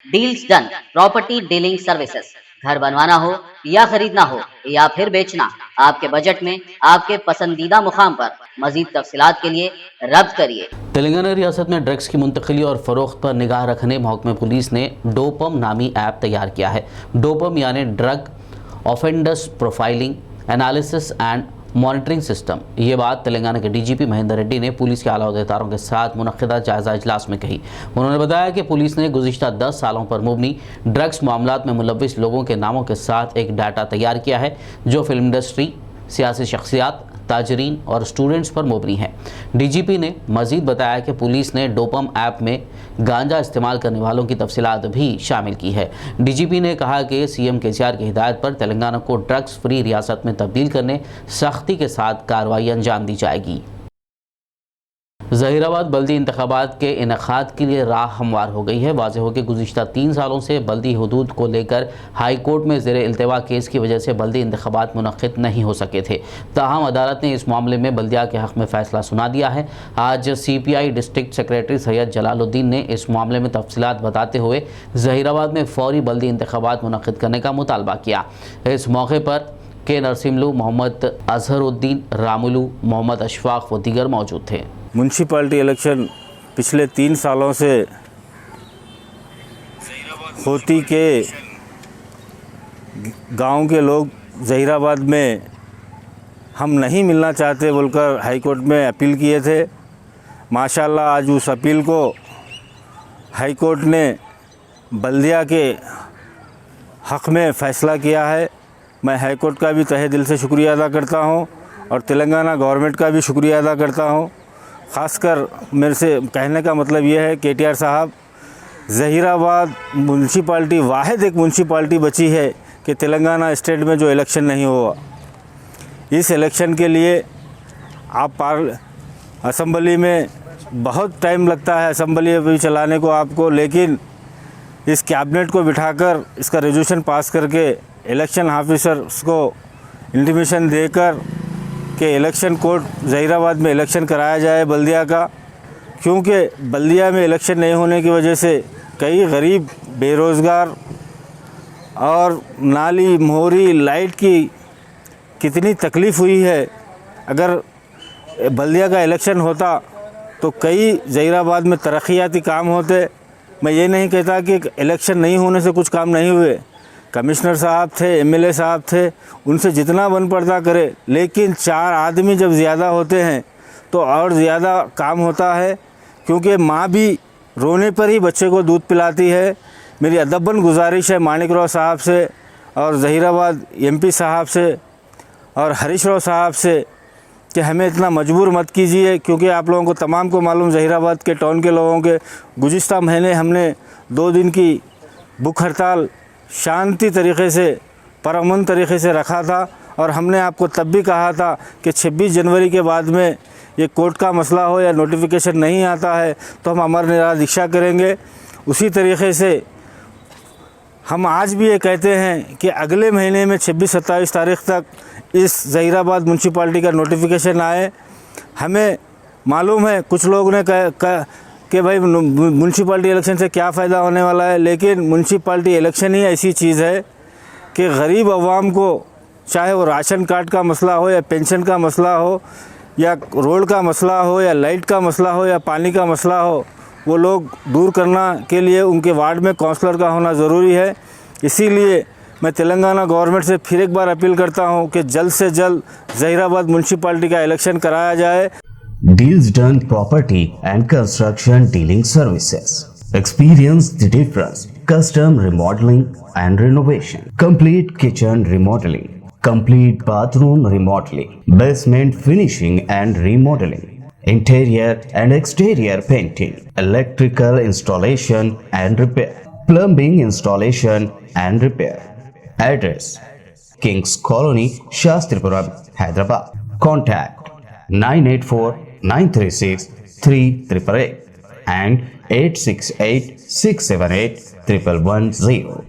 Deals done property dealing services. घर बनवाना हो या खरीदना हो या फिर बेचना, आपके बजट में आपके पसंदीदा मुकाम पर। मजीद तफसीलात के लिए रब्त करिए। तेलंगाना रियासत में ड्रग्स की मुंतकिली और फ़रोख्त पर निगाह रखने महकमे पुलिस ने डोपम नामी ऐप तैयार किया है। डोपम यानी drug offenders profiling analysis and monitoring system. ये बात तेलंगाना के डीजीपी महेंदर रेड्डी ने पुलिस के आला अहदेदारों के साथ मुनक्किदा जायजा इजलास में कही। उन्होंने बताया कि पुलिस ने गुज़िश्ता 10 सालों पर मुबनी ड्रग्स मामलात में मुलव्विस लोगों के नामों के साथ एक डाटा तैयार किया है जो फिल्म इंडस्ट्री, सियासी शख्सियात, ताजरीन और स्टूडेंट्स पर मुबनी है। डीजीपी ने मजीद बताया कि पुलिस ने डोपम ऐप में गांजा इस्तेमाल करने वालों की तफसीलात भी शामिल की है। डीजीपी ने कहा कि सीएम केसीआर की हिदायत पर तेलंगाना को ड्रग्स फ्री रियासत में तब्दील करने सख्ती के साथ कार्रवाई अंजाम दी जाएगी। ज़हीराबाद बल्दी इंतखाबात के इनेकाद के लिए राह हमवार हो गई है। वाज़ेह हो कि गुज़िश्ता 3 सालों से बल्दी हदूद को लेकर हाई कोर्ट में ज़ेर इल्तवा केस की वजह से बल्दी इंतखाबात मुनक़्क़िद नहीं हो सके थे। ताहम अदालत ने इस मामले में बल्दिया के हक़ में फ़ैसला सुना दिया है। आज CPI district secretary Syed Jalaluddin ने इस मामले में तफसीलात बताते हुए ज़हीराबाद में फ़ौरी बल्दी इंतखाबात मुनक़्क़िद करने का मुतालबा किया। इस मौके पर के नरसिमलू, मोहम्मद अजहरुद्दीन, रामुलू, मोहम्मद अशफाक व दीगर मौजूद थे। म्यूनसिपाल्टी इलेक्शन पिछले 3 सालों से होती के गांव के लोग ज़हीराबाद में हम नहीं मिलना चाहते बोलकर हाई कोर्ट में अपील किए थे। माशाल्लाह आज उस अपील को हाई कोर्ट ने बल्दिया के हक़ में फ़ैसला किया है। मैं हाई कोर्ट का भी तहे दिल से शुक्रिया अदा करता हूं और तेलंगाना गवर्नमेंट का भी शुक्रिया अदा करता हूं। ख़ासकर मेरे से कहने का मतलब ये है KTR साहब, ज़हीराबाद म्यूनसिपाल्टी वाहिद एक म्यूनसिपाल्टी बची है कि तेलंगाना स्टेट में जो इलेक्शन नहीं हुआ। इस इलेक्शन के लिए आप असम्बली में बहुत टाइम लगता है, असम्बली भी चलाने को आपको, लेकिन इस कैबिनेट को बिठाकर इसका रेजोल्यूशन पास करके इलेक्शन ऑफिसर्स को इंटीमेशन देकर कि इलेक्शन कोर्ट ज़हीराबाद में इलेक्शन कराया जाए बल्दिया का, क्योंकि बल्दिया में इलेक्शन नहीं होने की वजह से कई गरीब बेरोज़गार और नाली, मोहरी, लाइट की कितनी तकलीफ़ हुई है। अगर बल्दिया का इलेक्शन होता तो कई ज़हीराबाद में तरक्याती काम होते। मैं ये नहीं कहता कि इलेक्शन नहीं होने से कुछ काम नहीं हुए। कमिश्नर साहब थे, MLA साहब थे, उनसे जितना बन पड़ता करे, लेकिन 4 आदमी जब ज़्यादा होते हैं तो और ज़्यादा काम होता है, क्योंकि माँ भी रोने पर ही बच्चे को दूध पिलाती है। मेरी अदबन गुजारिश है मानिक राव साहब से और ज़हीराबाद MP साहब से और हरीश राव साहब से कि हमें इतना मजबूर मत कीजिए, क्योंकि आप लोगों को तमाम को मालूम ज़हीराबाद के टाउन के लोगों के गुज़िश्ता महीने हमने 2 दिन की भूख हड़ताल शांति तरीक़े से, परअमन तरीक़े से रखा था और हमने आपको तब भी कहा था कि 26 जनवरी के बाद में ये कोर्ट का मसला हो या नोटिफिकेशन नहीं आता है तो हम अमर निराहार दीक्षा करेंगे। उसी तरीक़े से हम आज भी ये कहते हैं कि अगले महीने में 26-27 तारीख़ तक इस ज़हीराबाद म्यूनसिपाल्टी का नोटिफिकेशन आए। हमें मालूम है कुछ लोगों ने कि भाई म्यूनसिपाल्टी इलेक्शन से क्या फ़ायदा होने वाला है, लेकिन म्यूनसिपाल्टी इलेक्शन ही ऐसी चीज़ है कि गरीब अवाम को, चाहे वो राशन कार्ड का मसला हो या पेंशन का मसला हो या रोड का मसला हो या लाइट का मसला हो या पानी का मसला हो, वो लोग दूर करना के लिए उनके वार्ड में काउंसलर का होना ज़रूरी है। इसीलिए मैं तेलंगाना गवर्नमेंट से फिर एक बार अपील करता हूं कि जल्द से जल्द ज़हीराबाद म्यूनसिपाल्टी का इलेक्शन कराया जाए। Deals Done Property and Construction Dealing Services. Experience the difference. Custom remodeling and renovation. Complete kitchen remodeling. Complete bathroom remodeling. Basement finishing and remodeling. Interior and exterior painting. Electrical installation and repair. Plumbing installation and repair. Address: Kings Colony, Shastripuram, Hyderabad. Contact 984-936-3888 and 868-678-1110.